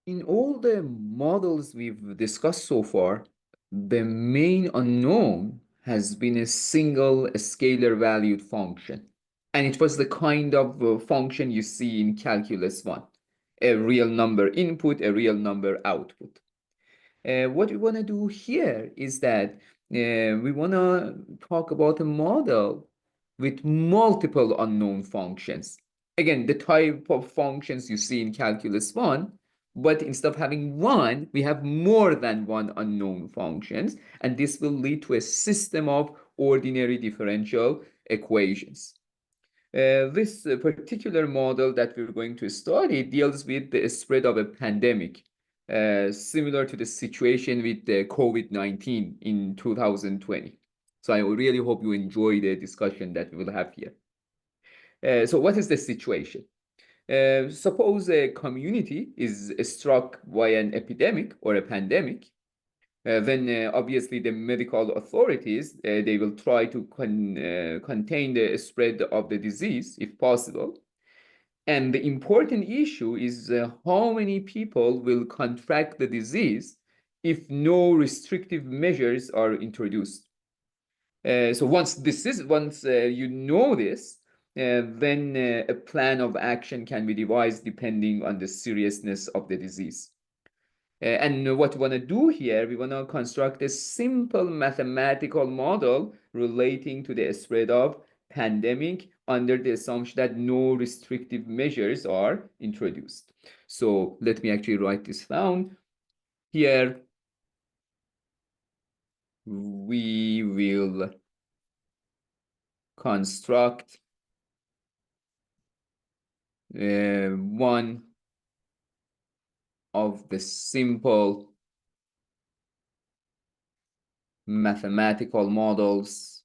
In all the models we've discussed so far, the main unknown has been a single scalar valued function. And it was the kind of function you see in calculus 1, a real number input, a real number output. What we want to do here is that we want to talk about a model with multiple unknown functions. Again, the type of functions you see in calculus 1, but instead of having one, we have more than one unknown functions, and this will lead to a system of ordinary differential equations. This particular model that we're going to study deals with the spread of a pandemic, similar to the situation with the COVID-19 in 2020. So I really hope you enjoy the discussion that we will have here. So what is the situation? Suppose a community is struck by an epidemic or a pandemic. Then obviously the medical authorities, they will try to contain the spread of the disease if possible. And the important issue is how many people will contract the disease if no restrictive measures are introduced. So once you know this, then a plan of action can be devised depending on the seriousness of the disease. And what we want to do here, we want to construct a simple mathematical model relating to the spread of pandemic under the assumption that no restrictive measures are introduced. So let me actually write this down. Here, we will construct one of the simple mathematical models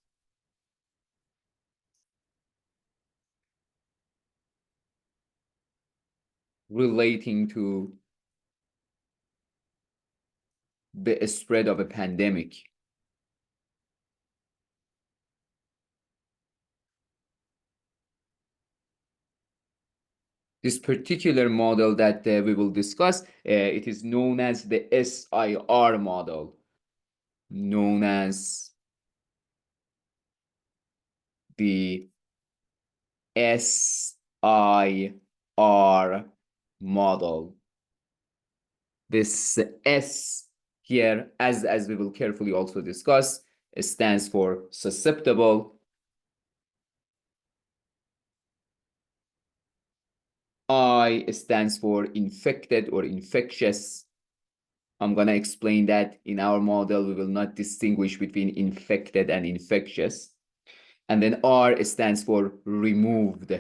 relating to the spread of a pandemic. This particular model that we will discuss, it is known as the SIR model, known as the SIR model. This S here, as we will carefully also discuss, stands for susceptible. I stands for infected or infectious. I'm going to explain that in our model, we will not distinguish between infected and infectious. And then R stands for removed.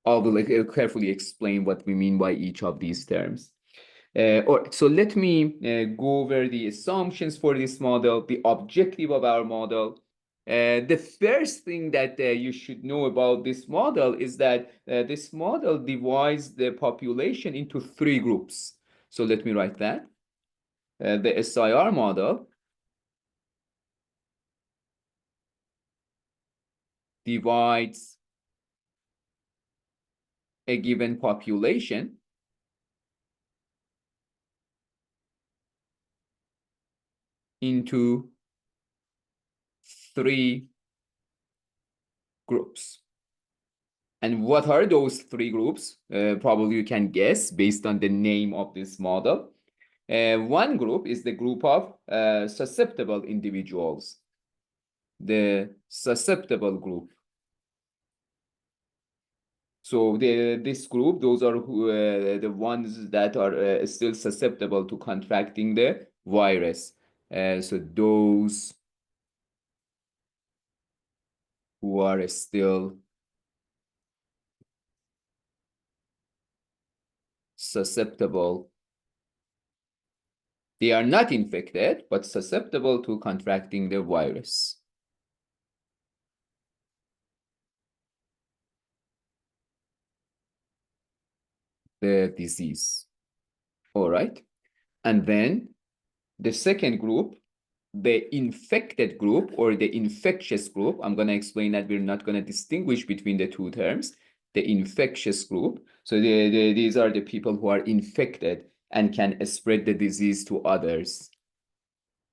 I will carefully explain what we mean by each of these terms. So let me go over the assumptions for this model, the objective of our model. The first thing that you should know about this model is that this model divides the population into 3 groups. So let me write that. The SIR model divides a given population into 3 groups. And what are those 3 groups? Probably you can guess based on the name of this model. One group is the group of susceptible individuals, the susceptible group. So this group, those are the ones that are still susceptible to contracting the virus. So those who are still susceptible, they are not infected, but susceptible to contracting the virus. The disease. All right. And then the second group, the infected group or the infectious group, I'm going to explain that we're not going to distinguish between the 2 terms. the infectious group. So these are the people who are infected and can spread the disease to others.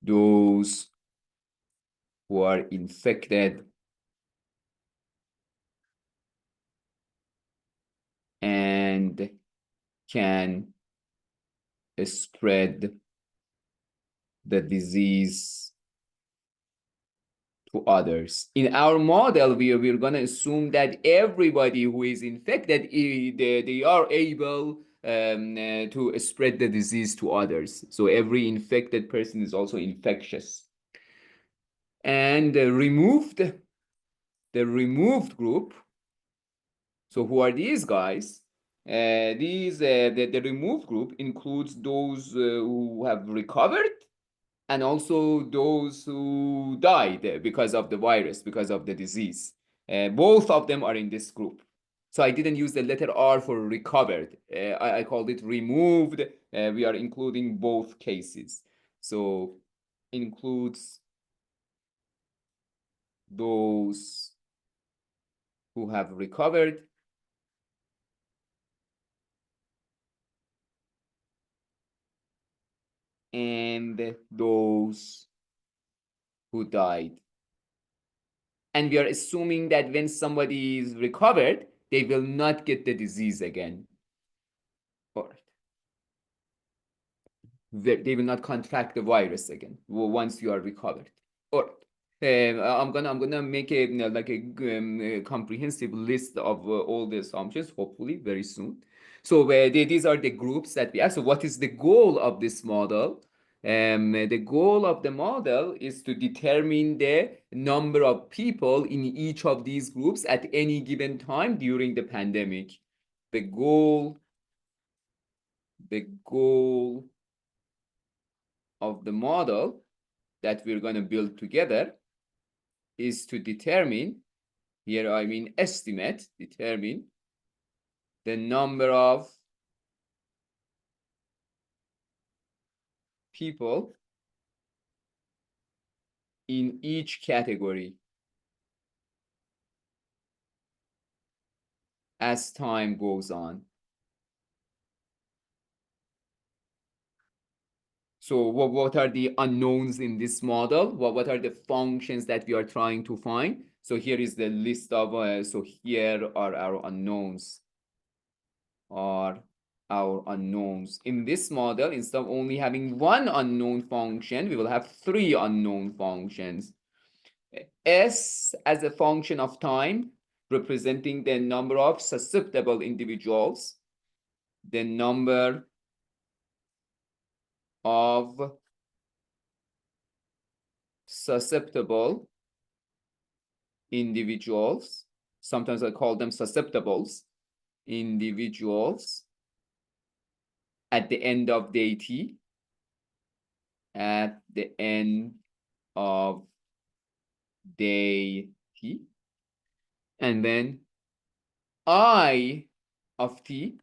Those who are infected and can spread the disease to others. In our model, we're going to assume that everybody who is infected, they are able to spread the disease to others. So every infected person is also infectious. And the removed group, so who are these guys? The removed group includes those who have recovered and also those who died because of the virus, because of the disease. Both of them are in this group. So I didn't use the letter R for recovered. I called it removed. We are including both cases. So includes those who have recovered and those who died. And we are assuming that when somebody is recovered, they will not get the disease again. All right. They will not contract the virus again once you are recovered. All right. I'm gonna make a like a comprehensive list of all the assumptions, hopefully very soon. So these are the groups that we have. So what is the goal of this model? The goal of the model is to determine the number of people in each of these groups at any given time during the pandemic. The goal of the model that we're going to build together is to determine, here I mean estimate, determine the number of people in each category as time goes on. So what are the unknowns in this model? What are the functions that we are trying to find? So here is the list of, so here are our unknowns. In this model, instead of only having one unknown function, we will have three unknown functions. S as a function of time, representing the number of susceptible individuals, the number of susceptible individuals, sometimes I call them susceptibles, individuals at the end of day t, at the end of day t, and then I of t,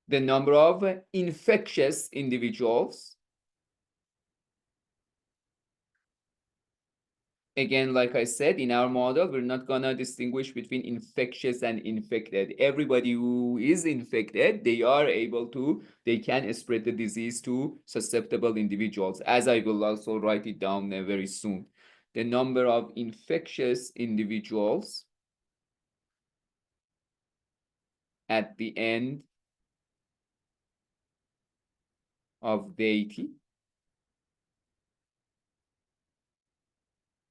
the number of infectious individuals. Again, like I said, in our model, we're not gonna distinguish between infectious and infected. Everybody who is infected, they can spread the disease to susceptible individuals, as I will also write it down very soon. The number of infectious individuals at the end of day t.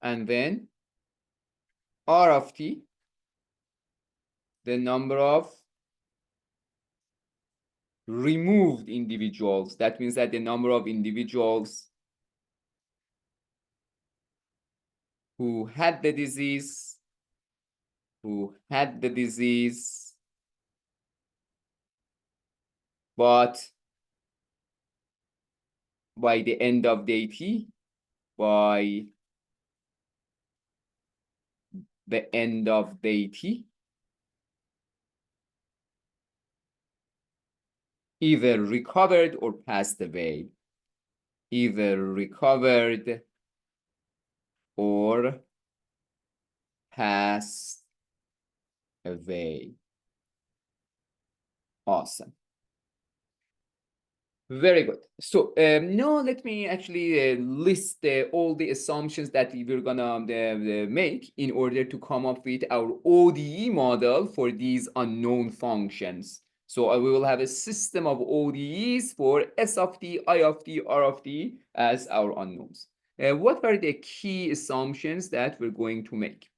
And then R of t, the number of removed individuals. That means that the number of individuals who had the disease, but by the end of day t, by the end of day t, either recovered or passed away. Either recovered or passed away. Awesome. Very good. So now let me actually list all the assumptions that we're gonna make in order to come up with our ODE model for these unknown functions. So we will have a system of ODEs for S of t, I of t, R of t as our unknowns. What are the key assumptions that we're going to make?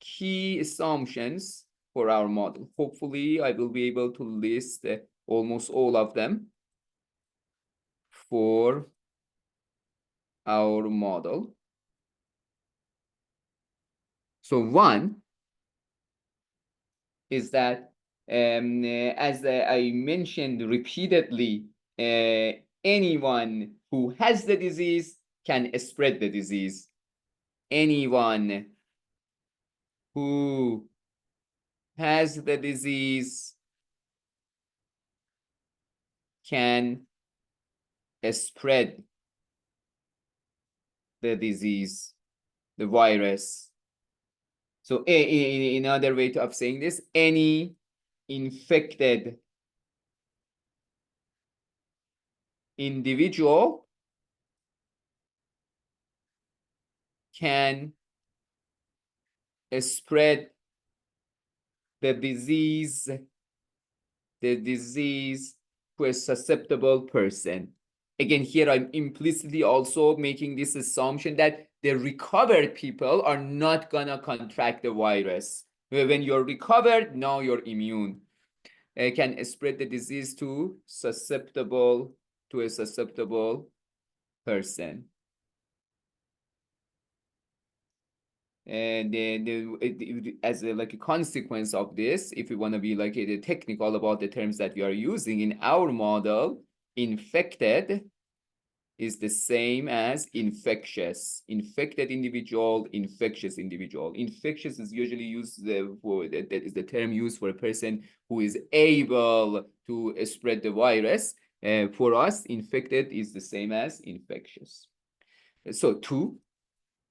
Key assumptions for our model. Hopefully, I will be able to list almost all of them for our model. So one is that, as I mentioned repeatedly, anyone who has the disease can spread the disease. Anyone who has the disease can spread the disease, the virus. So another way of saying this, any infected individual can spread the disease to a susceptible person. Again, here I'm implicitly also making this assumption that the recovered people are not gonna contract the virus. When you're recovered, now you're immune. Can spread the disease to a susceptible person. And then as like a consequence of this, if we want to be like technical about the terms that we are using in our model, infected is the same as infectious. Infected individual, infectious individual. Infectious is usually used for, that is the term used for a person who is able to spread the virus. For us, infected is the same as infectious. So two,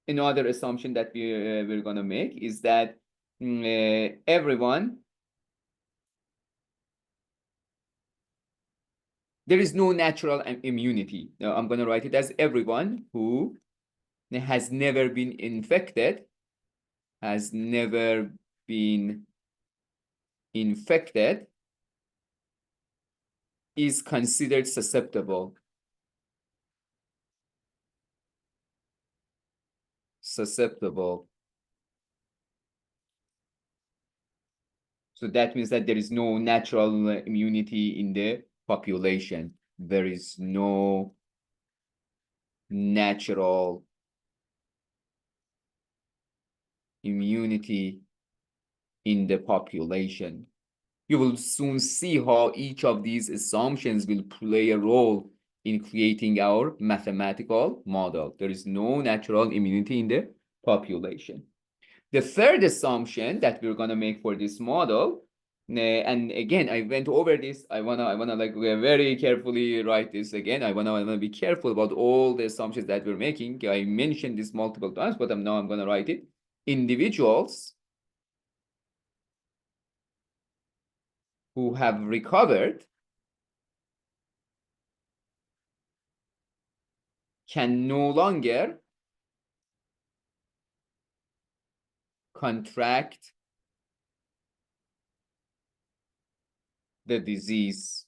another assumption that we're going to make is that everyone, there is no natural immunity. Now, I'm going to write it as everyone who has never been infected, has never been infected, is considered susceptible. Susceptible. So that means that there is no natural immunity in the population. There is no natural immunity in the population. You will soon see how each of these assumptions will play a role in creating our mathematical model. There is no natural immunity in the population. The third assumption that we're gonna make for this model, and again, I went over this. I wanna like very carefully write this again. I wanna be careful about all the assumptions that we're making. I mentioned this multiple times, but now I'm gonna write it. Individuals who have recovered can no longer contract the disease.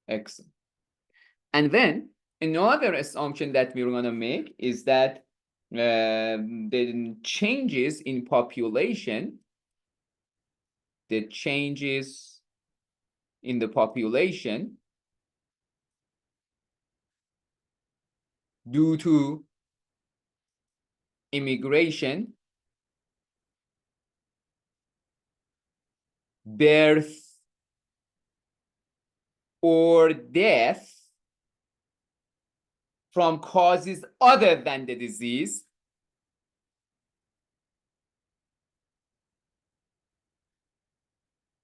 Excellent. And then another assumption that we're going to make is that the changes in population, the changes in the population due to immigration, birth, or death from causes other than the disease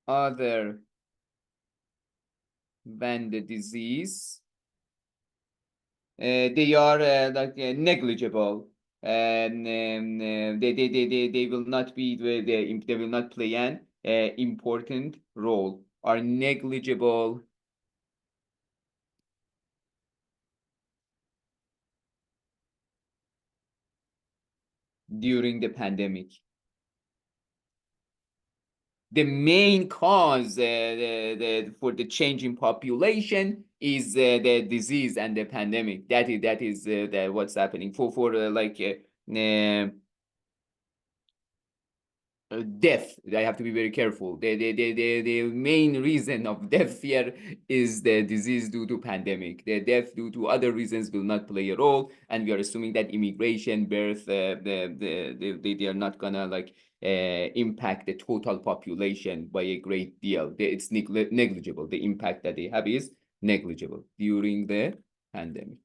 other than the disease, they are like negligible. They will not be they will not play an important role, are negligible during the pandemic. The main cause for the change in population is the disease and the pandemic. That is what's happening for death. I have to be very careful. The main reason of death here is the disease due to pandemic. The death due to other reasons will not play a role, and we are assuming that immigration, birth, they are not gonna impact the total population by a great deal. It's negligible. The impact that they have is negligible during the pandemic.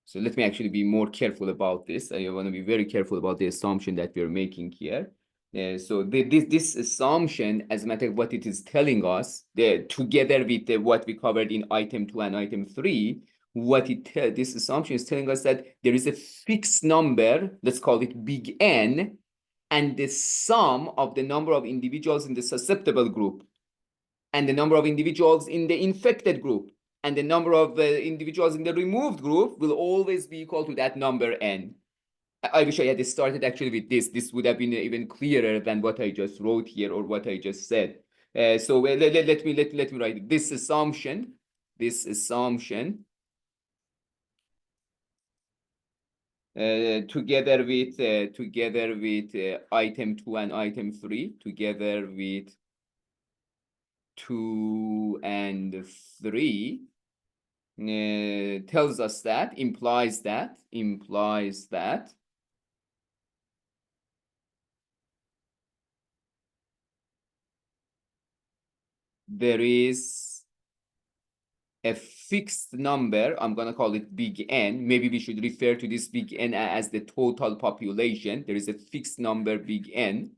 So let me actually be more careful about this. I want to be very careful about the assumption that we're making here. This assumption, as a matter of what it is telling us, together with what we covered in item 2 and item 3, this assumption is telling us that there is a fixed number, let's call it big N, and the sum of the number of individuals in the susceptible group and the number of individuals in the infected group and the number of individuals in the removed group will always be equal to that number N. I wish I had started actually with this. This would have been even clearer than what I just wrote here or what I just said. So let me write this assumption. Together with item 2 and item 3, together with 2 and 3, tells us that, implies that there is a fixed number. I'm going to call it big N. Maybe we should refer to this big N as the total population. There is a fixed number big N.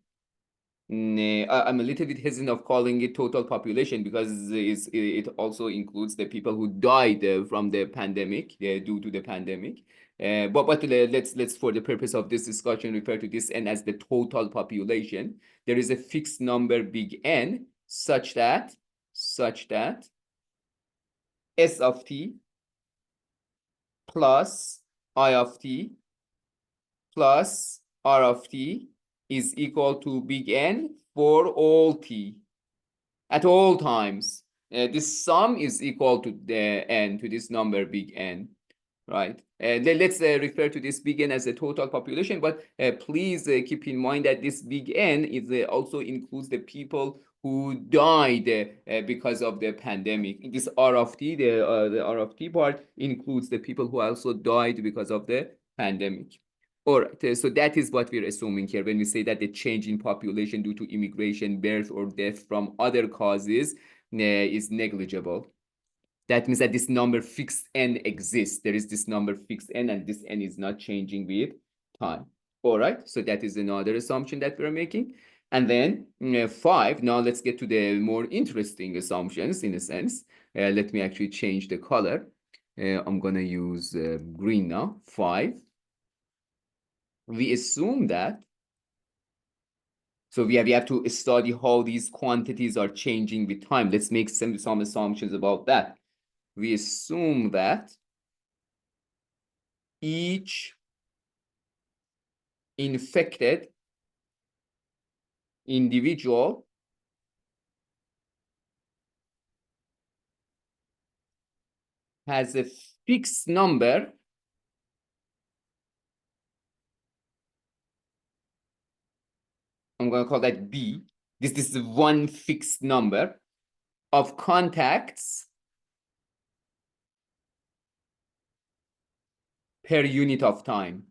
I'm a little bit hesitant of calling it total population because it also includes the people who died from the pandemic due to the pandemic. But let's for the purpose of this discussion refer to this N as the total population. There is a fixed number big N such that S of t plus I of t plus R of t is equal to big N for all t at all times. This sum is equal to the N, to this number big N, right? Let's refer to this big N as the total population, but please keep in mind that this big N is also includes the people who died because of the pandemic. This R of t, the R of t part includes the people who also died because of the pandemic. All right, so that is what we're assuming here when we say that the change in population due to immigration, birth, or death from other causes is negligible. That means that this number fixed N exists. There is this number fixed N, and this N is not changing with time. All right, so that is another assumption that we're making. And then 5, now let's get to the more interesting assumptions in a sense. Let me actually change the color. I'm gonna use green now, 5. We assume that, so we have to study how these quantities are changing with time. Let's make some assumptions about that. We assume that each infected individual has a fixed number I'm going to call that B. This is one fixed number of contacts per unit of time.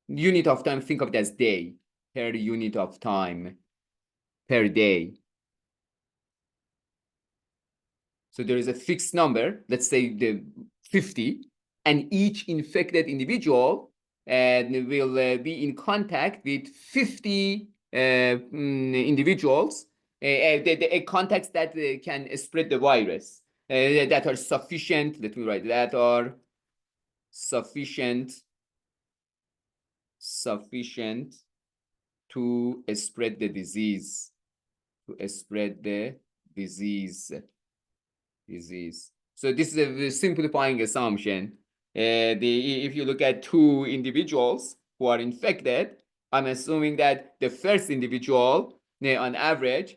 Unit of time, think of it as day, per unit of time, per day. So there is a fixed number, let's say the 50, and each infected individual will be in contact with 50 individuals, contacts that can spread the virus, that are sufficient, let me write, that are sufficient to spread the disease, to spread the disease. So this is a simplifying assumption. If you look at two individuals who are infected, I'm assuming that the first individual, on average,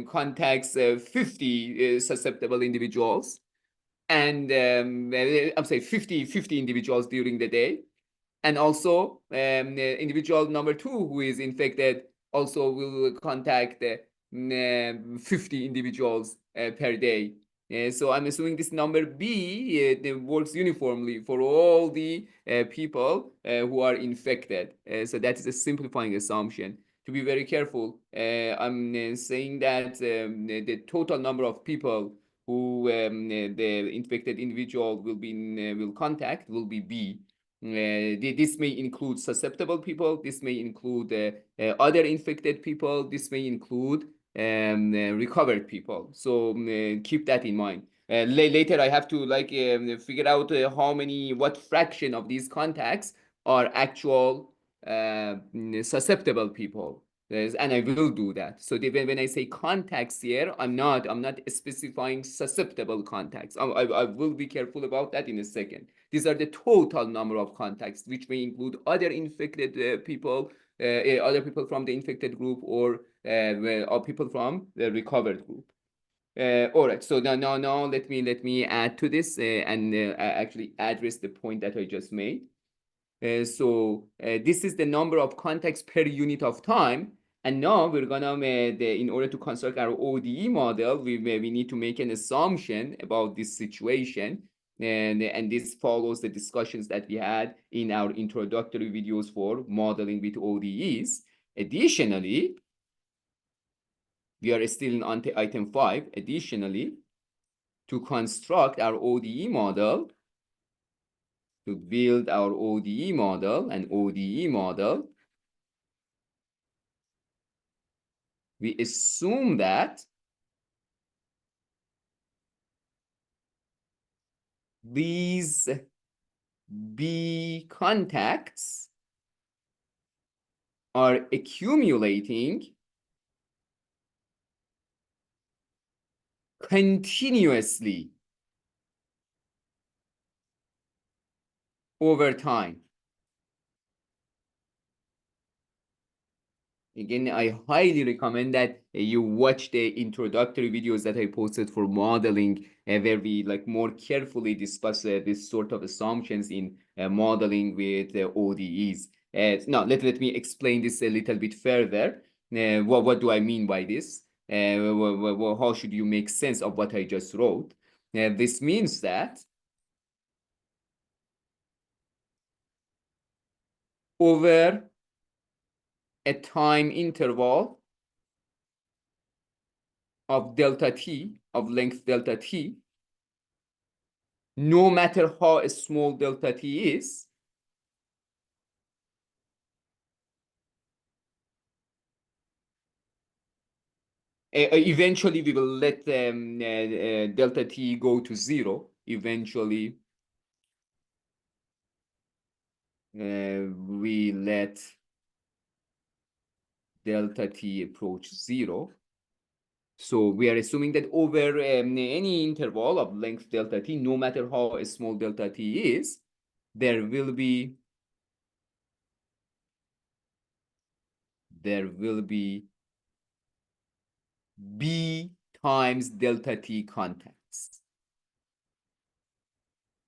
contacts 50 susceptible individuals, and I'm saying 50 individuals during the day. And also, individual number two who is infected also will contact 50 individuals per day. So I'm assuming this number B works uniformly for all the people who are infected. So that is a simplifying assumption. To be very careful, I'm saying that the total number of people who the infected individual will contact will be B. This may include susceptible people. This may include other infected people. This may include recovered people. So keep that in mind. Later, I have to figure out what fraction of these contacts are actual susceptible people. And I will do that. So when I say contacts here, I'm not specifying susceptible contacts. I will be careful about that in a second. These are the total number of contacts, which may include other infected people, other people from the infected group, or people from the recovered group. All right. So now let me add to this and actually address the point that I just made. So this is the number of contacts per unit of time. And now we're gonna, in order to construct our ODE model, we need to make an assumption about this situation. And this follows the discussions that we had in our introductory videos for modeling with ODEs. Additionally, we are still on item 5. Additionally, to construct our ODE model, to build our ODE model, an ODE model, we assume that these B contacts are accumulating continuously over time. Again, I highly recommend that you watch the introductory videos that I posted for modeling, where we more carefully discuss this sort of assumptions in modeling with ODEs. Now, let me explain this a little bit further. What do I mean by this? How should you make sense of what I just wrote? This means that over a time interval of delta t, of length delta t, no matter how small delta t is, eventually we will let delta t go to 0. Eventually, we let delta t approach 0. So we are assuming that over any interval of length delta t, no matter how small delta t is, there will be B times delta t contacts.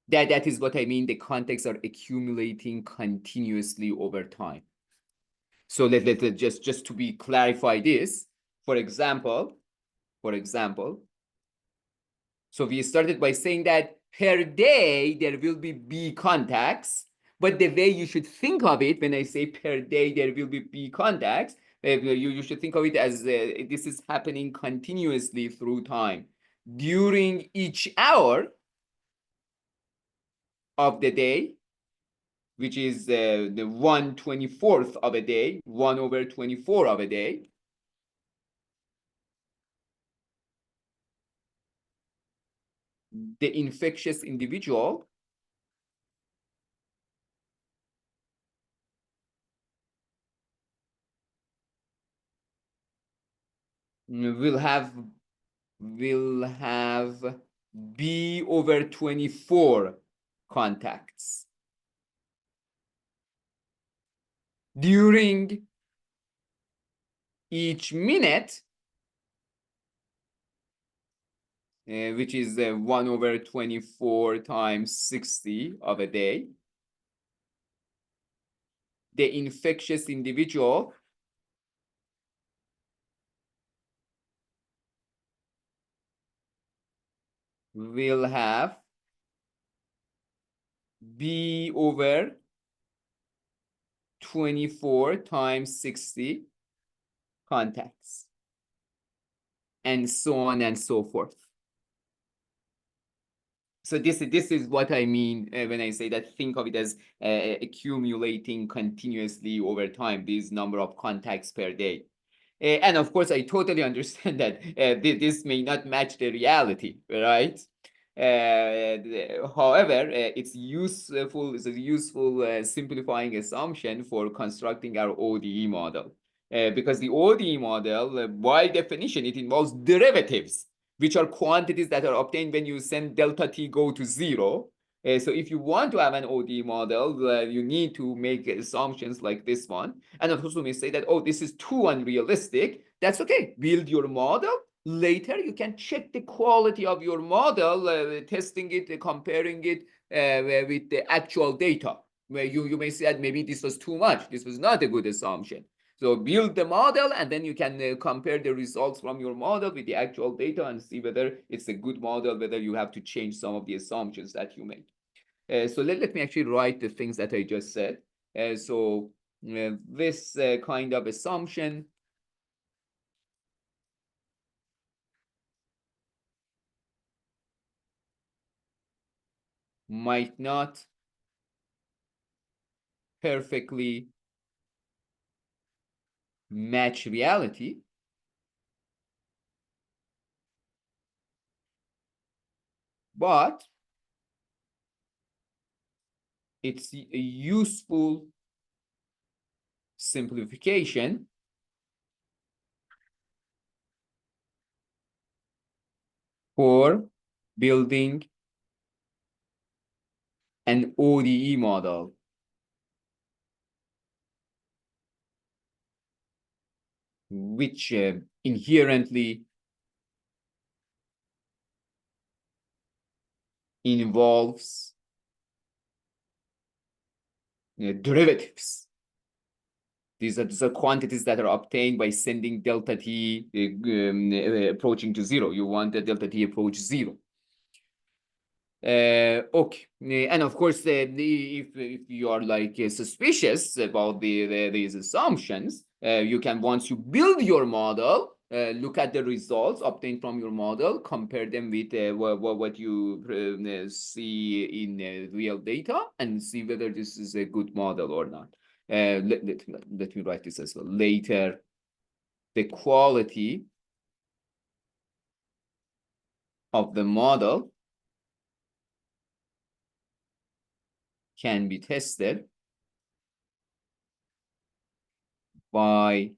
That is what I mean. The contacts are accumulating continuously over time. So let just to be clarify this. For example, so we started by saying that per day there will be B contacts, but the way you should think of it when I say per day there will be B contacts, you should think of it as this is happening continuously through time. During each hour of the day, which is the 1/24th of a day, 1/24 of a day, the infectious individual will have B over 24 contacts. During each minute, which is 1 over 24 times 60 of a day, the infectious individual will have B over 24 times 60 contacts, and so on and so forth. So this is what I mean when I say that think of it as accumulating continuously over time, this number of contacts per day. And of course, I totally understand that this may not match the reality, right? However, it's a useful simplifying assumption for constructing our ODE model. Because the ODE model, by definition, it involves derivatives, which are quantities that are obtained when you send delta t go to zero. So if you want to have an ODE model, you need to make assumptions like this one. And of course, we may say that, oh, this is too unrealistic. That's okay. Build your model. Later, you can check the quality of your model, testing it, comparing it with the actual data. Where you may say that maybe this was too much. This was not a good assumption. So build the model, and then you can compare the results from your model with the actual data and see whether it's a good model, whether you have to change some of the assumptions that you made. So let me actually write the things that I just said. So this kind of assumption might not perfectly match reality, but it's a useful simplification for building an ODE model, which inherently involves derivatives. These are quantities that are obtained by sending delta t approaching to zero. You want the delta t approach zero. Okay, and of course, if you are like suspicious about these assumptions, you can, once you build your model, look at the results obtained from your model, compare them with what you see in real data, and see whether this is a good model or not. Let me write this as well. Later, the quality of the model can be tested by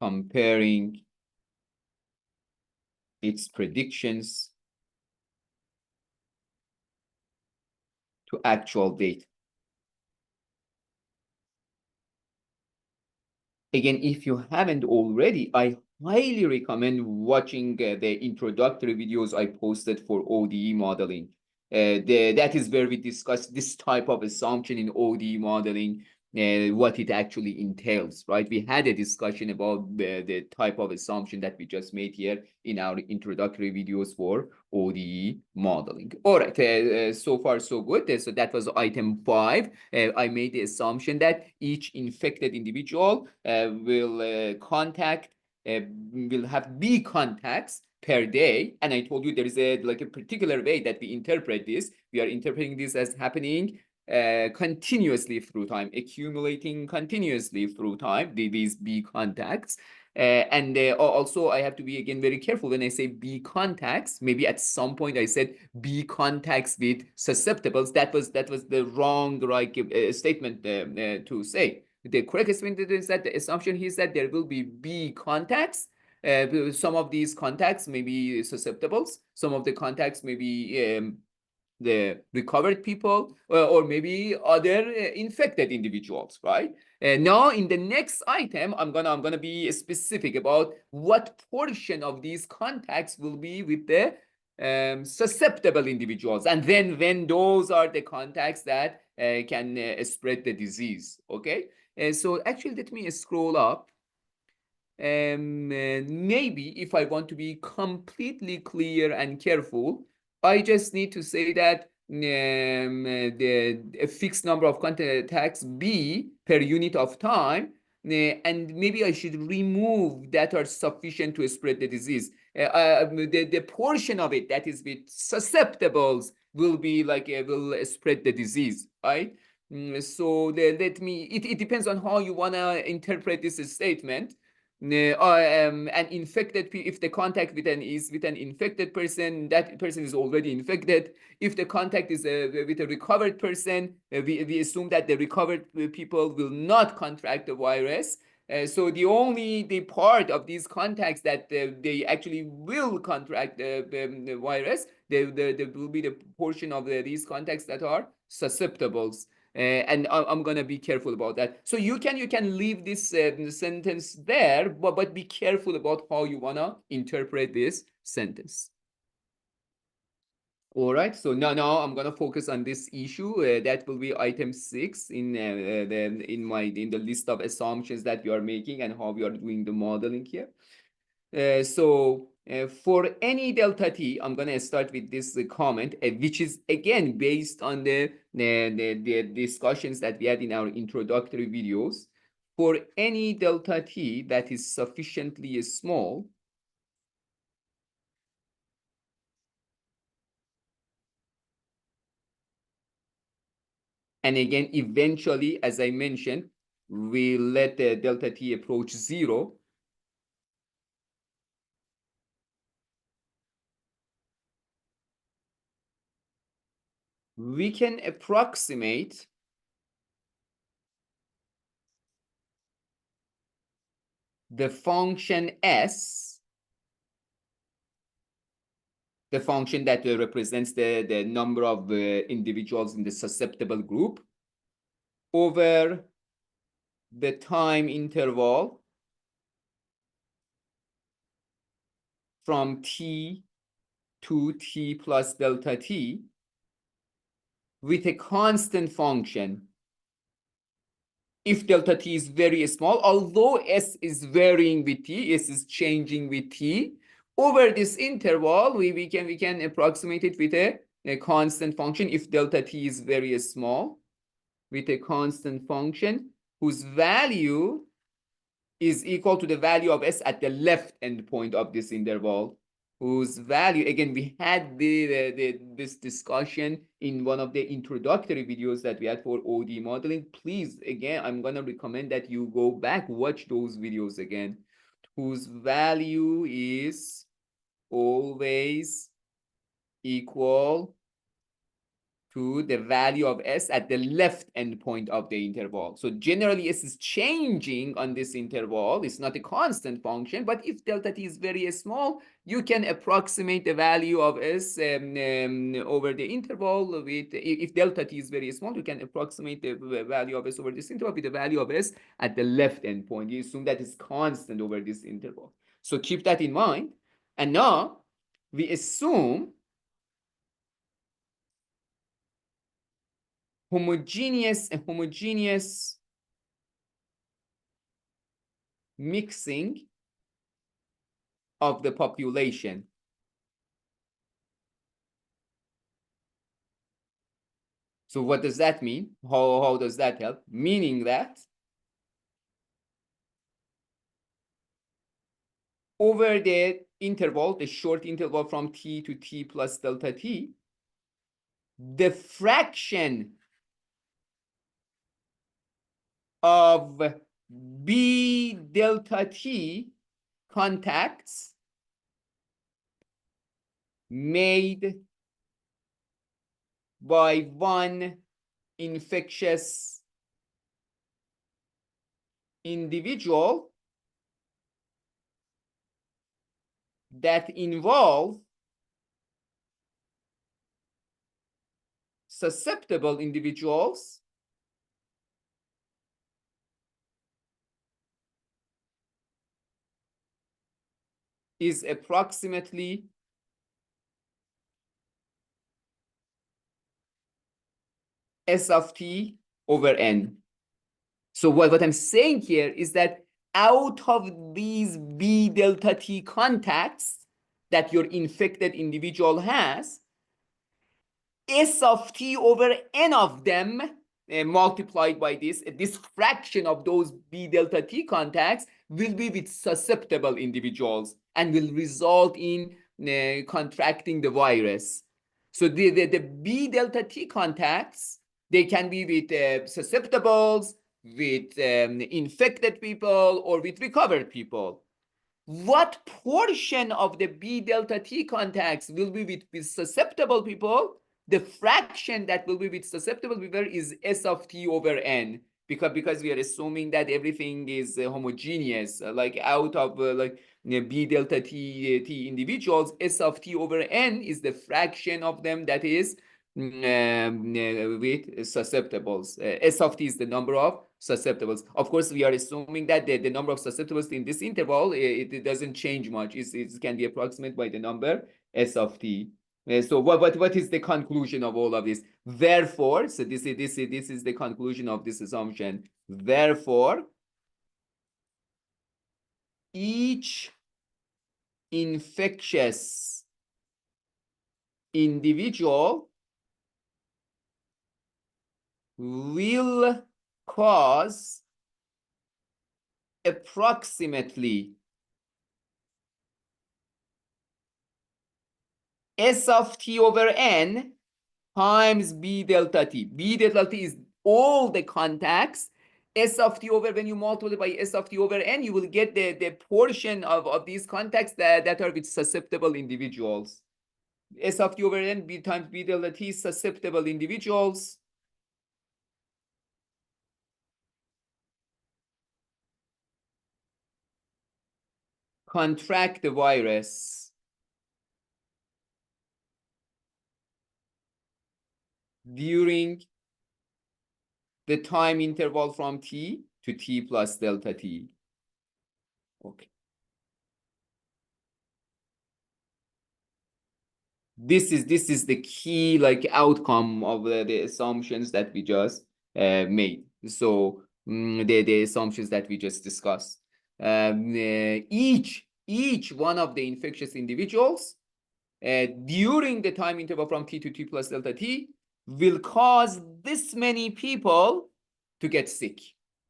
comparing its predictions to actual data. Again, if you haven't already, I highly recommend watching the introductory videos I posted for ODE modeling. That is where we discuss this type of assumption in ODE modeling, what it actually entails, right? We had a discussion about the type of assumption that we just made here in our introductory videos for ODE modeling. All right, so far so good. So that was item 5. I made the assumption that each infected individual will have B contacts per day, and I told you there is a particular way that we interpret this. We are interpreting this as happening continuously through time, accumulating continuously through time, these B contacts. And also, I have to be again very careful when I say B contacts. Maybe at some point I said B contacts with susceptibles. That was the wrong statement to say. The correct statement is that the assumption is that there will be B contacts Some of these contacts may be susceptibles. Some of the contacts may be the recovered people, or maybe other infected individuals, right? Now, in the next item, I'm gonna be specific about what portion of these contacts will be with the susceptible individuals, and then when those are the contacts that can spread the disease. Okay, so actually, let me scroll up. Maybe if I want to be completely clear and careful, I just need to say that a fixed number of contacts B per unit of time, and maybe I should remove that are sufficient to spread the disease. The portion of it that is with susceptibles will be like will spread the disease, right? So let me. It depends on how you wanna interpret this statement. An infected if the contact with an infected person, that person is already infected. If the contact is with a recovered person, we assume that the recovered people will not contract the virus. So the part of these contacts that they actually will contract the virus, there will be the portion of these contacts that are susceptibles. And I'm gonna be careful about that. So you can leave this sentence there, but be careful about how you wanna interpret this sentence. All right. So now I'm gonna focus on this issue. That will be item 6 in the list of assumptions that we are making and how we are doing the modeling here. For any delta t, I'm going to start with this comment, which is again based on the discussions that we had in our introductory videos. For any delta t that is sufficiently small, and again, eventually, as I mentioned, we let the delta t approach 0. We can approximate the function s, the function that represents the number of individuals in the susceptible group, over the time interval from t to t plus delta t with a constant function if delta t is very small, although s is varying with t, s is changing with t. Over this interval, we can approximate it with a constant function if delta t is very small, with a constant function whose value is equal to the value of s at the left endpoint of this interval, whose value, again, we had this discussion in one of the introductory videos that we had for ODE modeling. Please, again, I'm going to recommend that you go back, watch those videos again, whose value is always equal to the value of s at the left endpoint of the interval. So generally, s is changing on this interval. It's not a constant function, but if delta t is very small, you can approximate the value of s over the interval with, if delta t is very small, you can approximate the value of s over this interval with the value of s at the left endpoint. You assume that is constant over this interval. So keep that in mind. And now we assume a homogeneous mixing of the population. So what does that mean? How does that help? Meaning that over the interval, the short interval from t to t plus delta t, the fraction of b delta t contacts made by one infectious individual that involve susceptible individuals is approximately S of t over n. So what I'm saying here is that out of these B delta T contacts that your infected individual has, S of T over N of them multiplied by this fraction of those B delta T contacts will be with susceptible individuals and will result in contracting the virus. So the B delta T contacts, they can be with susceptibles, with infected people, or with recovered people. What portion of the B delta T contacts will be with susceptible people? The fraction that will be with susceptible people is S of T over N, because we are assuming that everything is homogeneous, like out of B delta T individuals, S of T over N is the fraction of them that is with susceptibles. S of T is the number of susceptibles. Of course, we are assuming that the number of susceptibles in this interval, it doesn't change much. It can be approximate by the number S of T. So what is the conclusion of all of this? Therefore, so this is the conclusion of this assumption. Therefore, each infectious individual will cause approximately S of T over N times B delta T. B delta T is all the contacts. S of T over, when you multiply by S of T over N, you will get the portion of these contacts that are with susceptible individuals. S of T over N B times B delta T is susceptible individuals. Contract the virus during the time interval from T to T plus delta T. Okay. This is the key outcome of the assumptions that we just made. So the assumptions that we just discussed. Each one of the infectious individuals during the time interval from T to T plus delta T will cause this many people to get sick.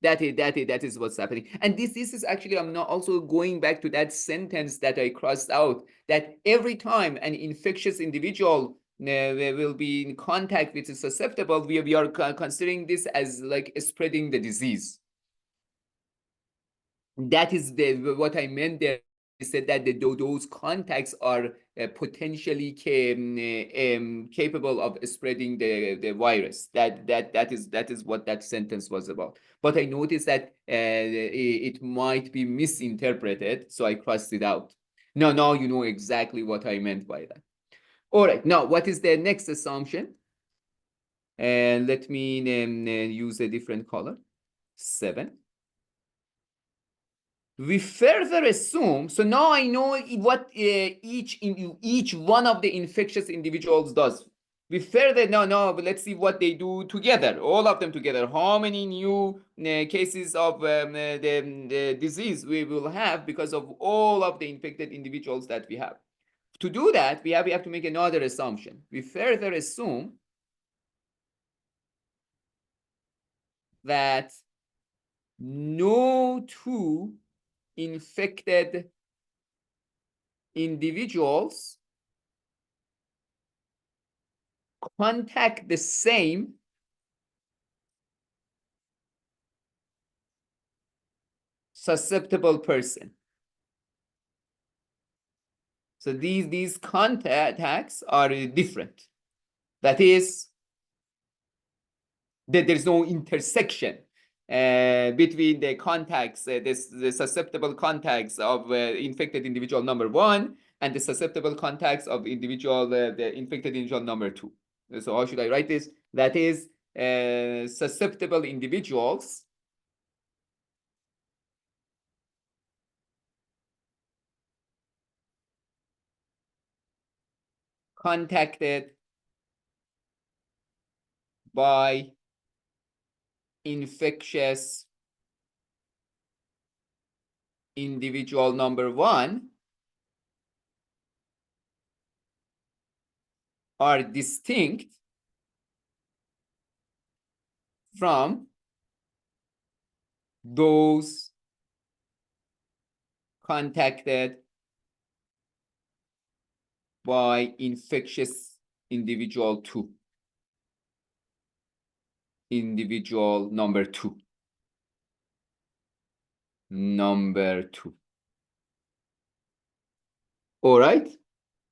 That is what's happening. And this is actually, I'm not also going back to that sentence that I crossed out, that every time an infectious individual will be in contact with a susceptible, we are considering this as like spreading the disease. That is what I meant there. I said that those contacts are potentially capable of spreading the virus. That is what that sentence was about. But I noticed that it might be misinterpreted, so I crossed it out. Now you know exactly what I meant by that. All right, now what is the next assumption? And let me use a different color. 7. We further assume, so now I know what each one of the infectious individuals does. We further now but let's see what they do together, all of them together. How many new cases of the disease we will have because of all of the infected individuals that we have. To do that, we have to make another assumption. We further assume that no two infected individuals contact the same susceptible person. So these contacts are different. That is, that there's no intersection between the contacts, the susceptible contacts of infected individual number 1 and the susceptible contacts of individual, the infected individual number 2. So how should I write this? That is susceptible individuals contacted by infectious individual number 1 are distinct from those contacted by infectious individual 2, individual number 2. All right.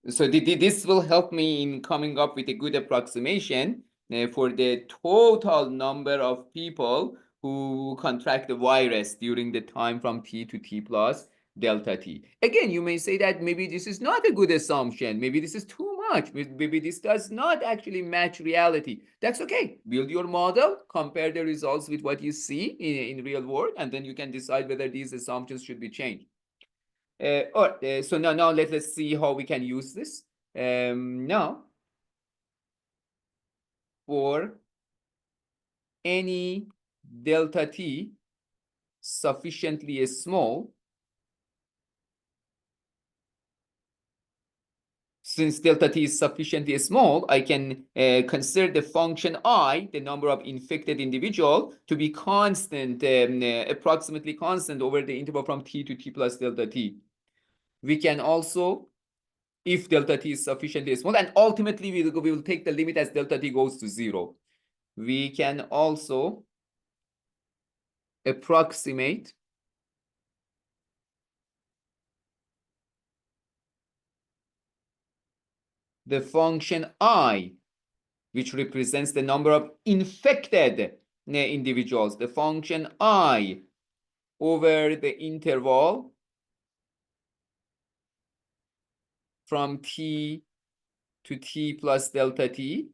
So this will help me in coming up with a good approximation for the total number of people who contract the virus during the time from T to T plus delta T. Again, you may say that maybe this is not a good assumption. Maybe this is too much. Maybe this does not actually match reality. That's okay. Build your model, compare the results with what you see in real world, and then you can decide whether these assumptions should be changed. So now let's see how we can use this. Now, for any delta T sufficiently small, since delta T is sufficiently small, I can consider the function I, the number of infected individual, to be constant, approximately constant over the interval from T to T plus delta T. We can also, if delta T is sufficiently small, and ultimately we will take the limit as delta T goes to 0. We can also approximate the function I, which represents the number of infected individuals, the function I over the interval from T to T plus delta T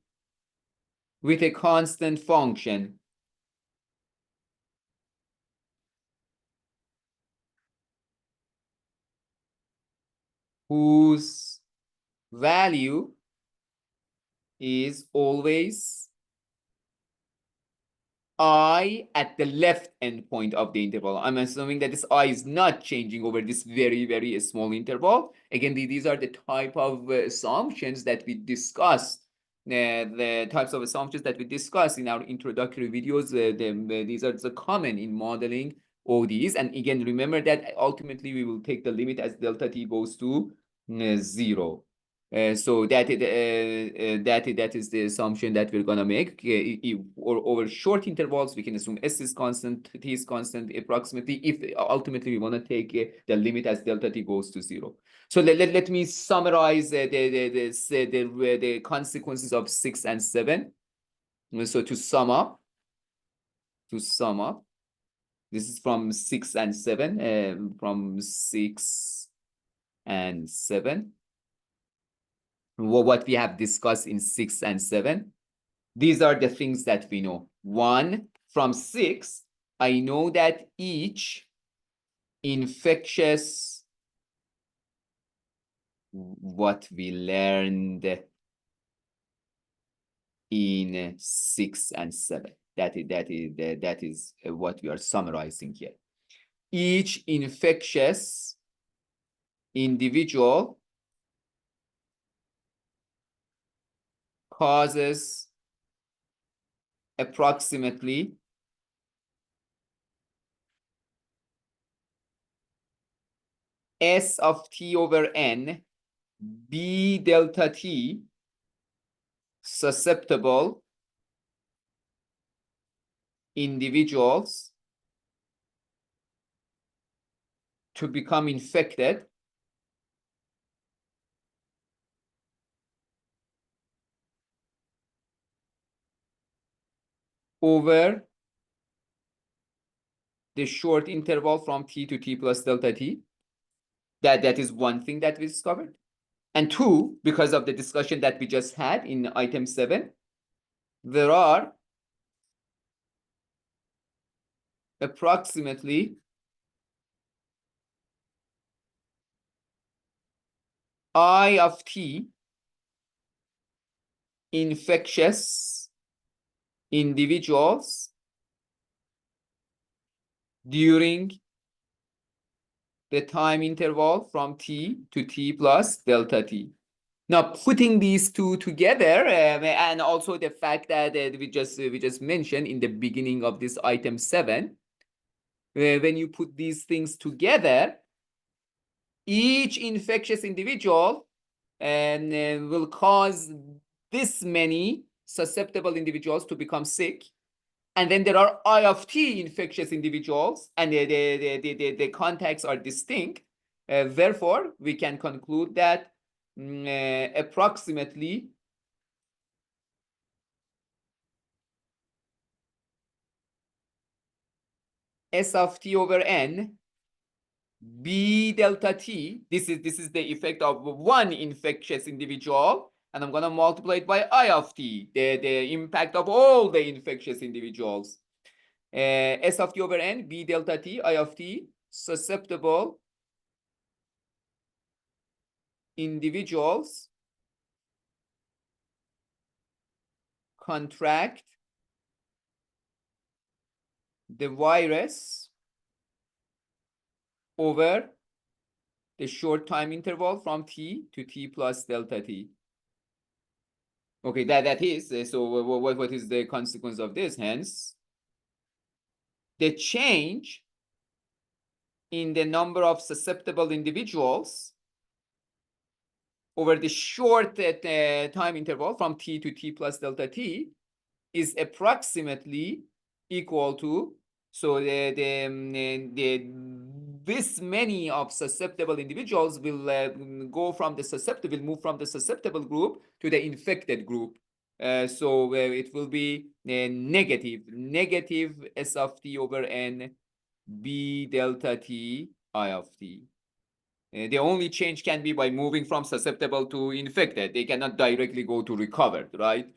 with a constant function whose value is always I at the left endpoint of the interval. I'm assuming that this I is not changing over this very, very small interval. Again, these are the type of assumptions that we discussed. The types of assumptions that we discussed in our introductory videos. These are the common in modeling ODEs. And again, remember that ultimately we will take the limit as delta T goes to 0. So that is the assumption that we're gonna make. Or over short intervals, we can assume S is constant, T is constant approximately. If ultimately we want to take the limit as delta T goes to 0. So let me summarize the consequences of 6 and 7. So to sum up, this is from 6 and 7. From 6 and 7. What we have discussed in 6 and 7. These are the things that we know. 1, from 6, I know that each infectious, what we learned in 6 and 7. That is what we are summarizing here. Each infectious individual causes approximately S of T over N B delta T susceptible individuals to become infected over the short interval from T to T plus delta T. That is one thing that we discovered. And two, because of the discussion that we just had in item 7, there are approximately I of t infectious individuals during the time interval from t to t plus delta t. Now, putting these two together, and also the fact that we just mentioned in the beginning of this item 7, when you put these things together, each infectious individual will cause this many susceptible individuals to become sick. And then there are I of t infectious individuals, and the contacts are distinct. Therefore, we can conclude that approximately S of t over n B delta t, this is the effect of one infectious individual, and I'm gonna multiply it by I of t, the impact of all the infectious individuals. S of t over n, B delta t, I of t, susceptible individuals contract the virus over the short time interval from t to t plus delta t. Okay, that is, so what is the consequence of this? Hence, the change in the number of susceptible individuals over the short time interval from t to t plus delta t is approximately equal to, so this many of susceptible individuals will move from the susceptible group to the infected group. So it will be negative S of t over n B delta t I of t. The only change can be by moving from susceptible to infected. They cannot directly go to recovered, right?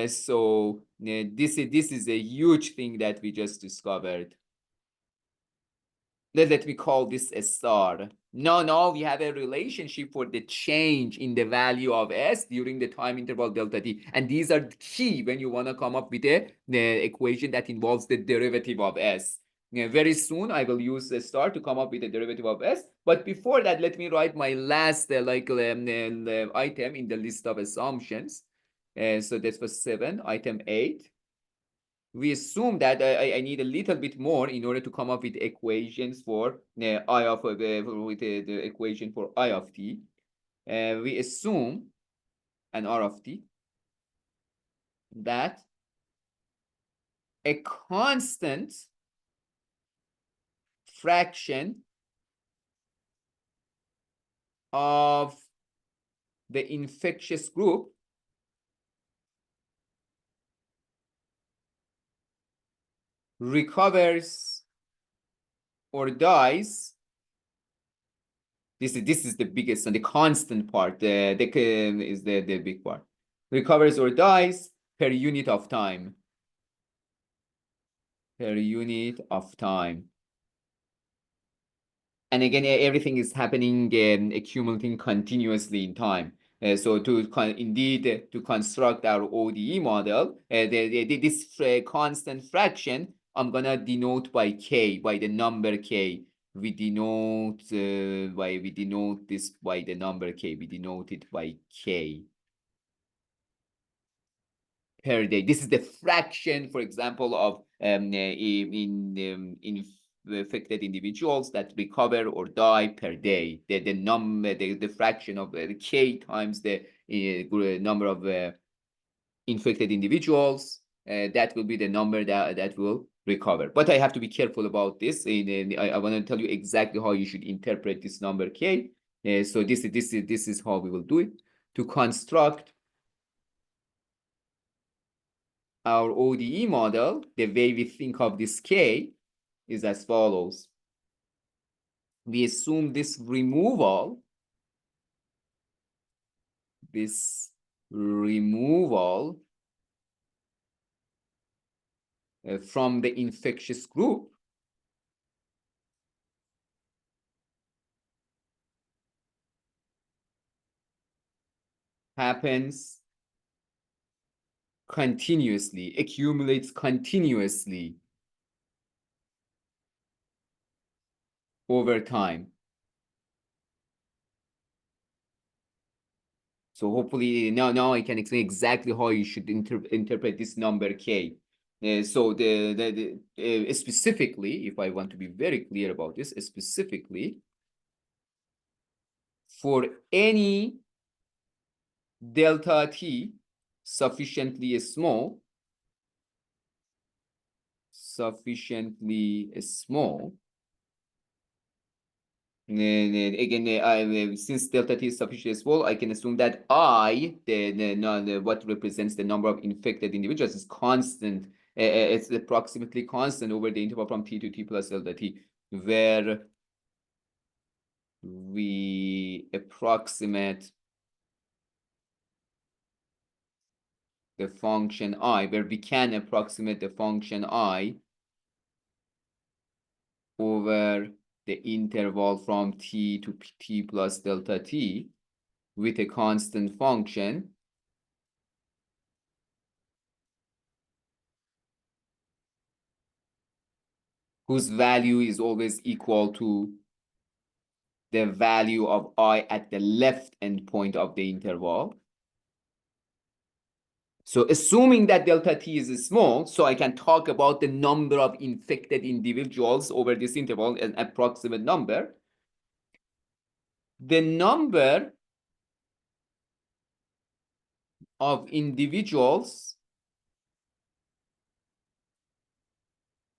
So this is a huge thing that we just discovered. Let me call this a star. No, we have a relationship for the change in the value of S during the time interval delta t. And these are key when you want to come up with the equation that involves the derivative of S. Very soon, I will use the star to come up with the derivative of S. But before that, let me write my last item in the list of assumptions. So that was 7, item 8. We assume that I need a little bit more in order to come up with equations for I of with the equation for I of t. We assume an R of t that a constant fraction of the infectious group recovers or dies. This is the biggest and the constant part. Is the big part. Recovers or dies per unit of time. Per unit of time. And again, everything is happening, accumulating continuously in time. So to construct our ODE model, this constant fraction, I'm gonna denote by K, by the number K. We denote this by the number K. We denote it by K per day. This is the fraction, for example, of in affected individuals that recover or die per day. The fraction of the K times the number of infected individuals. That will be the number that will recover. But I have to be careful about this. I want to tell you exactly how you should interpret this number K. So this is how we will do it to construct our ODE model. The way we think of this K is as follows. We assume this removal this removal from the infectious group happens continuously, accumulates continuously over time. So hopefully now I can explain exactly how you should interpret this number K. So specifically, if I want to be very clear about this, specifically for any delta T sufficiently small, again, since delta T is sufficiently small, I can assume that I, what represents the number of infected individuals, is constant. It's approximately constant over the interval from T to T plus delta T, where we approximate the function I, where we can approximate the function I over the interval from T to T plus delta T with a constant function whose value is always equal to the value of I at the left end point of the interval. So assuming that delta T is small, so I can talk about the number of infected individuals over this interval, an approximate number. The number of individuals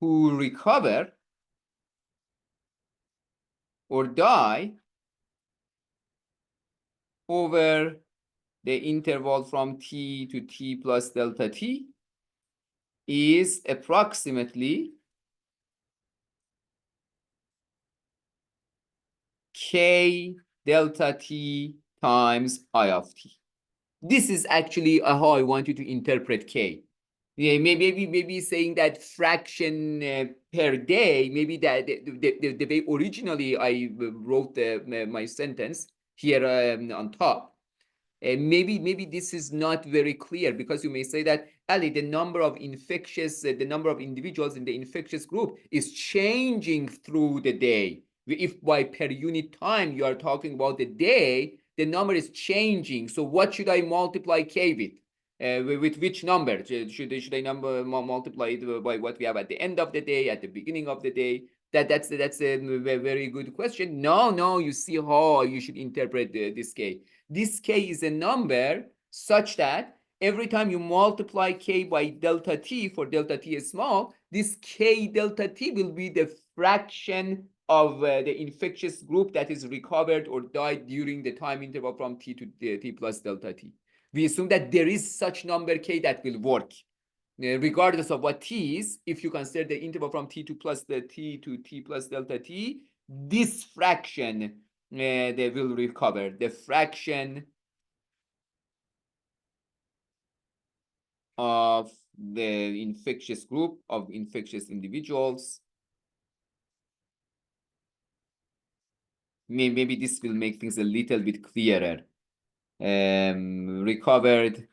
who recover or die over the interval from T to T plus delta T is approximately K delta T times I of T. This is actually how I want you to interpret K. Yeah, maybe saying that fraction per day, maybe that the way originally I wrote my sentence here on top. Maybe this is not very clear, because you may say that, Ali, the number of the number of individuals in the infectious group is changing through the day. If by per unit time you are talking about the day, the number is changing. So what should I multiply K with? With which number? Should I multiply it by what we have at the end of the day, at the beginning of the day? That's a very good question. No, you see how you should interpret this K. This K is a number such that every time you multiply K by delta T, for delta T is small, this K delta T will be the fraction of the infectious group that is recovered or died during the time interval from T to T plus delta T. We assume that there is such number K that will work. Regardless of what T is, if you consider the interval from T to plus the T to T plus delta T, this fraction they will recover. The fraction of the infectious group of infectious individuals. Maybe this will make things a little bit clearer. Recovered,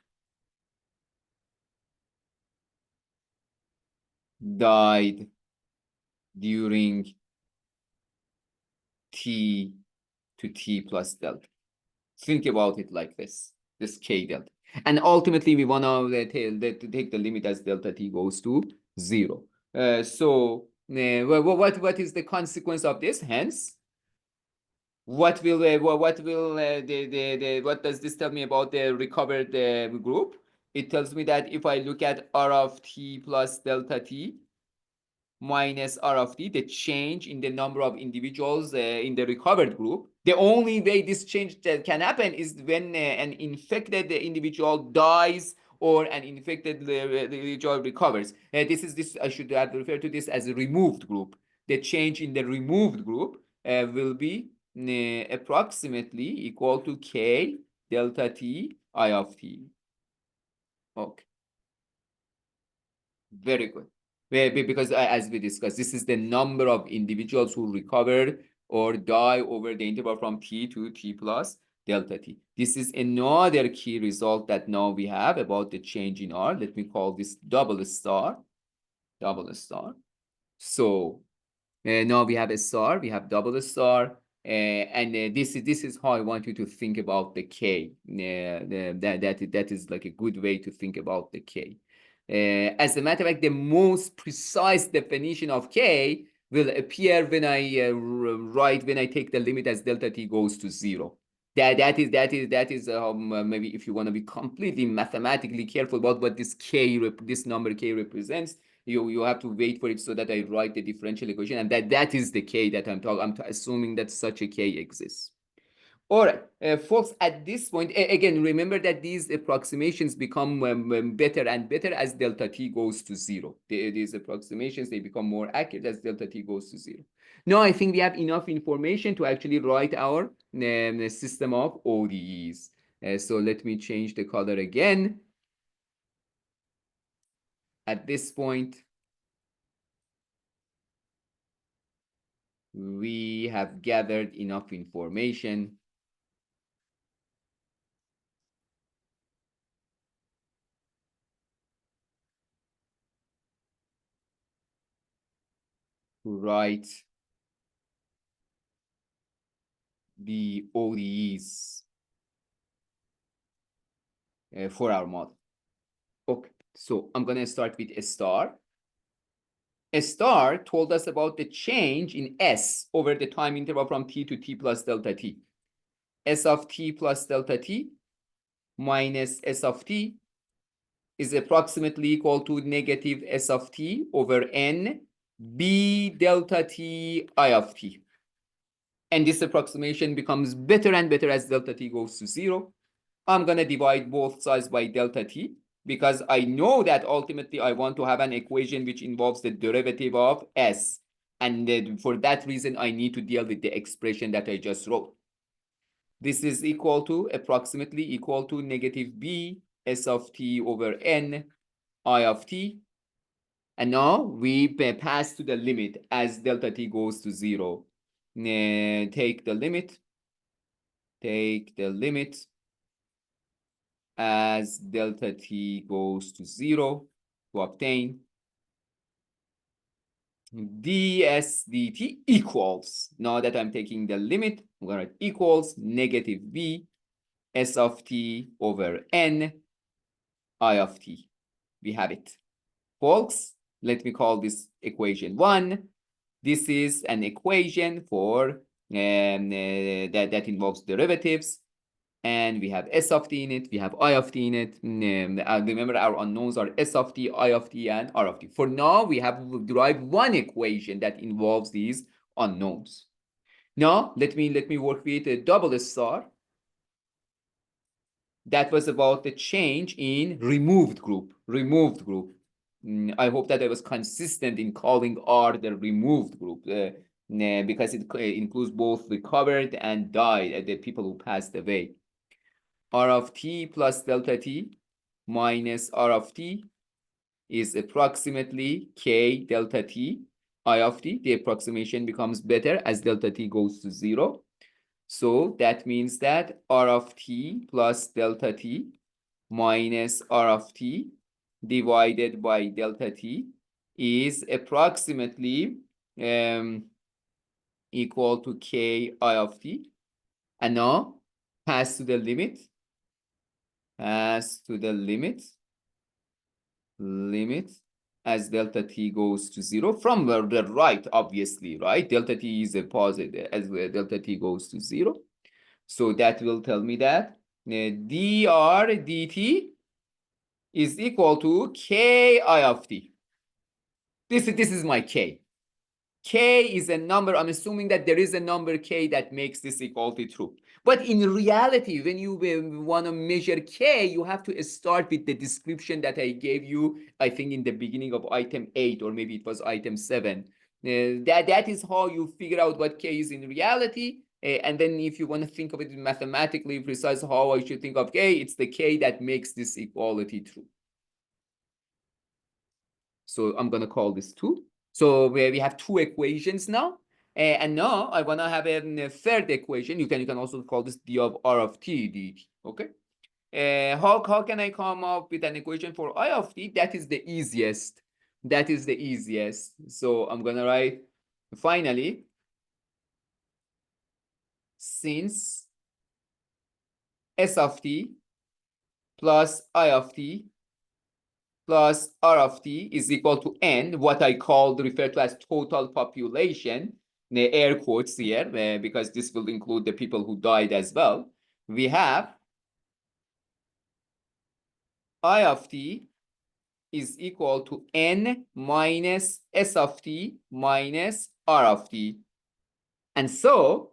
died during T to T plus delta. Think about it like this K delta. And ultimately, we want to take the limit as delta T goes to 0. What is the consequence of this? Hence, what does this tell me about the recovered group? It tells me that if I look at R of T plus delta T minus R of T, the change in the number of individuals in the recovered group, the only way this change can happen is when an infected individual dies or an infected individual recovers. This I should refer to this as a removed group. The change in the removed group will be approximately equal to K delta t I of t. Okay, very good. Because as we discussed, this is the number of individuals who recovered or die over the interval from t to t plus delta t. This is another key result that now we have about the change in R. Let me call this double star. So now we have a star, we have double star, and this is how I want you to think about the K. That is like a good way to think about the K. As a matter of fact, the most precise definition of K will appear when I write when I take the limit as delta t goes to 0. That is maybe if you want to be completely mathematically careful about what this this number K represents, you have to wait for it so that I write the differential equation, and that is the K that I'm assuming that such a K exists. All right, folks, at this point, again, remember that these approximations become better and better as delta t goes to 0. These approximations, they become more accurate as delta t goes to 0. Now, I think we have enough information to actually write our system of ODEs. So let me change the color again. At this point, we have gathered enough information to write the ODEs for our model. Okay, so I'm going to start with a star. A star told us about the change in S over the time interval from t to t plus delta t. S of t plus delta t minus S of t is approximately equal to negative S of t over n b delta t I of t. And this approximation becomes better and better as delta t goes to 0. I'm going to divide both sides by delta t because I know that ultimately I want to have an equation which involves the derivative of S. And for that reason, I need to deal with the expression that I just wrote. This is equal to approximately equal to negative b S of t over n I of t. And now we pass to the limit as delta t goes to 0. Take the limit as delta t goes to 0 to obtain ds dt equals, now that I'm taking the limit, I'm going to write equals negative b S of t over n I of t. We have it. Folks, let me call this equation 1. This is an equation for that involves derivatives. And we have S of t in it, we have I of t in it. Remember, our unknowns are S of t, I of t, and R of t. For now, we have derived one equation that involves these unknowns. Now, let me work with a double star. That was about the change in removed group. I hope that I was consistent in calling R the removed group because it includes both recovered and died, the people who passed away. R of t plus delta t minus R of t is approximately k delta t I of t. The approximation becomes better as delta t goes to 0. So that means that R of t plus delta t minus R of t divided by delta t is approximately equal to k I of t. And now pass to the limit. Limit as delta t goes to 0 from the right, obviously, right? Delta t is a positive as delta t goes to 0. So that will tell me that dr dt is equal to ki of t. This is my k. K is a number. I'm assuming that there is a number k that makes this equality true. But in reality, when you want to measure k, you have to start with the description that I gave you, I think in the beginning of item 8, or maybe it was item 7. That is how you figure out what k is in reality. And then if you want to think of it mathematically precise, how I should think of K, it's the K that makes this equality true. So I'm going to call this 2. So we have 2 equations now. And now I want to have a third equation. You can also call this d of r of t dt. Okay. How can I come up with an equation for I of t? That is the easiest. That is the easiest. So I'm going to write, finally, since s of t plus I of t plus R of t is equal to n, what I refer to as total population, the air quotes here, because this will include the people who died as well. We have I of t is equal to n minus s of t minus R of t. And so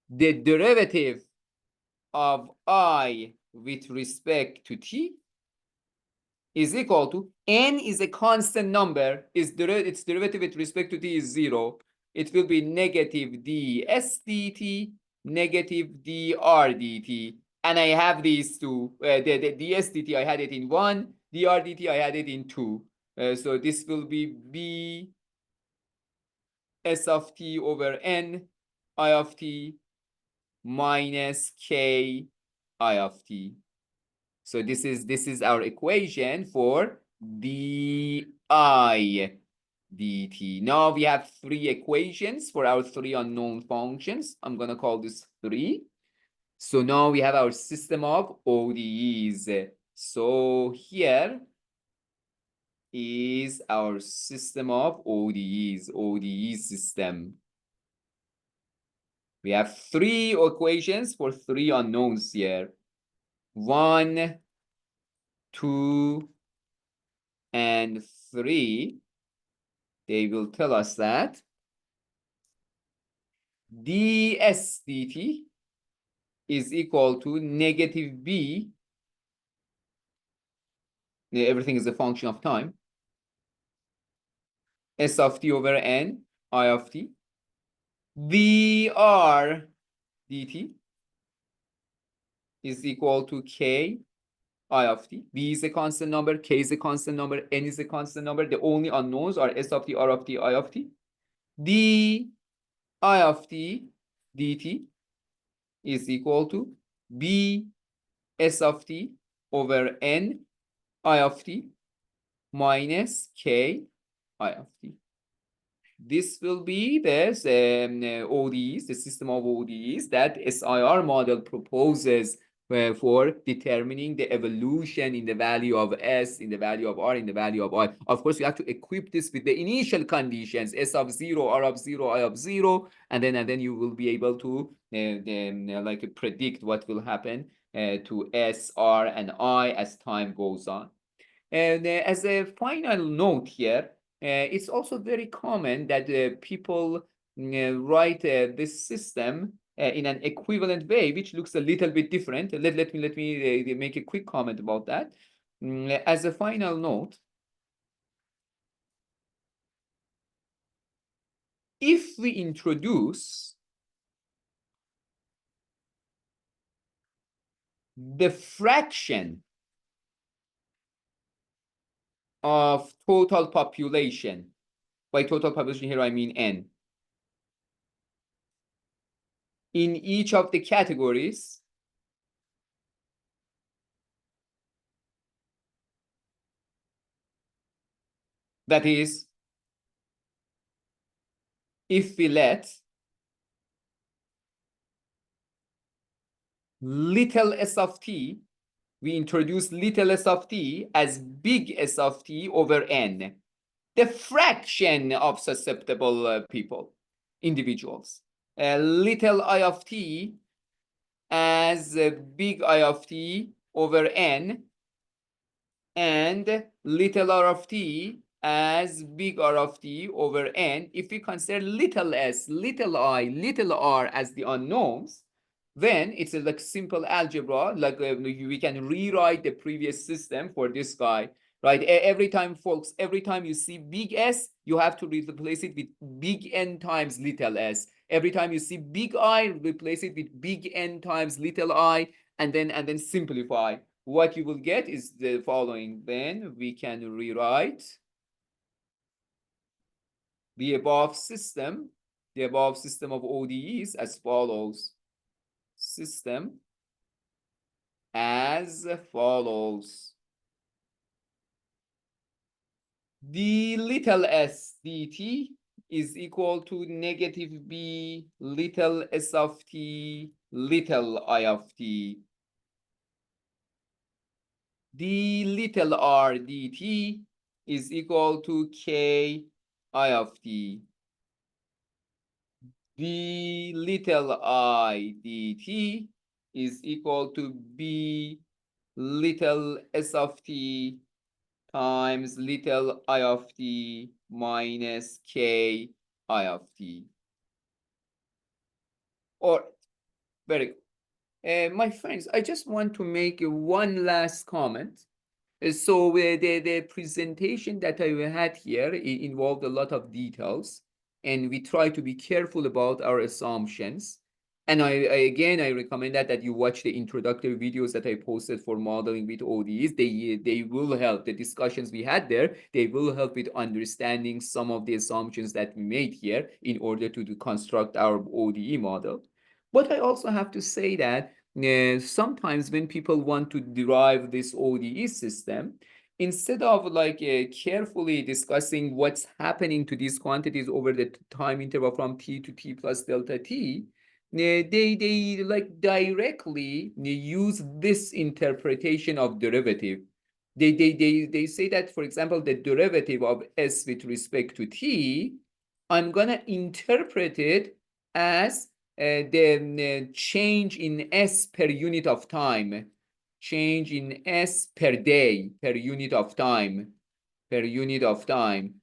the derivative of I with respect to t is equal to n is a constant number, its derivative with respect to t is 0. It will be negative ds dt, negative dr dt. And I have these two. The ds dt, I had it in 1. Dr dt, I had it in 2. So this will be b s of t over n I of t minus k I of t. So this is our equation for di dt. Now we have 3 equations for our 3 unknown functions. I'm going to call this 3. So now we have our system of ODEs. So here is our system of ODEs, ODE system. We have 3 equations for 3 unknowns here. 1, 2, and 3. They will tell us that ds dt is equal to negative b. Everything is a function of time. S of t over n I of t. dr dt is equal to k I of t. B is a constant number, k is a constant number, n is a constant number. The only unknowns are s of t, r of t, I of t. d I of t dt is equal to b s of t over n I of t minus k I of t. This will be the ODEs, the system of ODEs that SIR model proposes for determining the evolution in the value of S, in the value of R, in the value of I. Of course, you have to equip this with the initial conditions, S of 0, R of 0, I of 0, and then you will be able to like predict what will happen to S, R, and I as time goes on. And as a final note here, it's also very common that people write this system in an equivalent way, which looks a little bit different. Let me make a quick comment about that. As a final note, if we introduce the fraction of total population, by total population here I mean n, in each of the categories, that is, if we let little s of t, we introduce little s of t as big S of t over n, the fraction of susceptible people, individuals. Little I of t as big I of t over n, and little r of t as big R of t over n. If we consider little s, little I, little r as the unknowns, then it's like simple algebra. Like we can rewrite the previous system for this guy right? Every time, folks, every time you see big S, you have to replace it with big N times little s. Every time you see big I, replace it with big N times little I, and then simplify. What you will get is the following. Then we can rewrite the above system, of ODEs as follows. System as follows. The little s dt is equal to negative b little s of t little I of t. The little r dt is equal to k I of t. The little I dt is equal to b little s of t times little I of t minus k I of t. Or, very good. My friends, I just want to make one last comment. So the presentation that I had here involved a lot of details, and we try to be careful about our assumptions. And again, I recommend that you watch the introductory videos that I posted for modeling with ODEs. They will help. The discussions we had there, they will help with understanding some of the assumptions that we made here in order to construct our ODE model. But I also have to say that sometimes when people want to derive this ODE system, instead of like carefully discussing what's happening to these quantities over the time interval from t to t plus delta t, they like directly use this interpretation of derivative. They say that, for example, the derivative of s with respect to t, I'm gonna interpret it as the change in S per unit of time, change in S per day, per unit of time, per unit of time.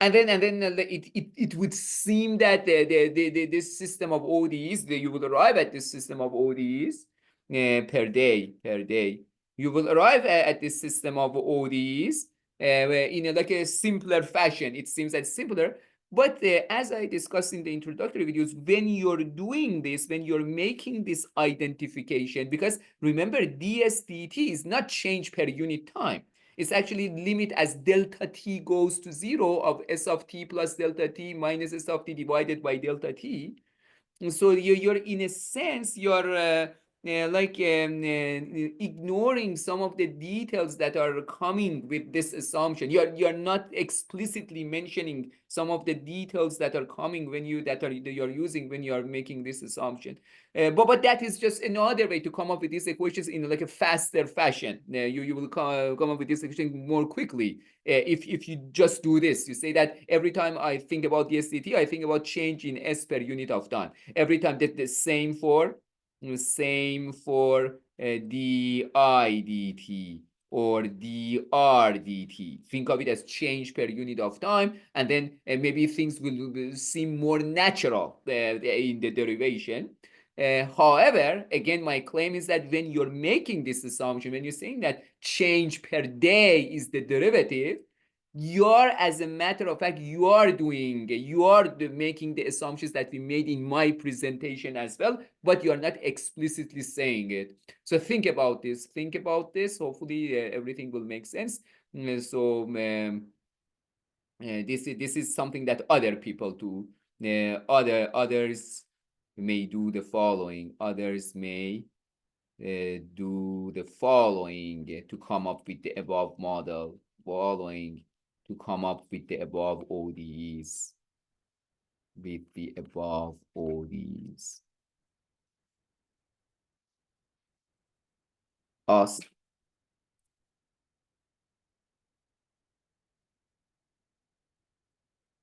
And then it would seem that this system of ODEs, you will arrive at this system of ODEs per day. You will arrive at this system of ODEs in like a simpler fashion. It seems that simpler. But as I discussed in the introductory videos, when you're doing this, when you're making this identification, because remember, DSDT is not change per unit time. It's actually limit as delta t goes to 0 of s of t plus delta t minus s of t divided by delta t. So you're in a sense, you're ignoring some of the details that are coming with this assumption. You're not explicitly mentioning some of the details that are coming when you're using when you are making this assumption. But that is just another way to come up with these equations in like a faster fashion. You will come up with this equation more quickly if you just do this. You say that every time I think about the SDT, I think about change in S per unit of time. Every time that the same for di dt or dr dt. Think of it as change per unit of time, and then maybe things will seem more natural in the derivation. However, again, my claim is that when you're making this assumption, when you're saying that change per day is the derivative, you're, as a matter of fact, you are making the assumptions that we made in my presentation as well, but you're not explicitly saying it. So think about this. Hopefully, everything will make sense. This is something that other people do. Others may do the following. Others may do the following to come up with the above model. Following to come up with the above ODEs. With the above ODEs. Awesome.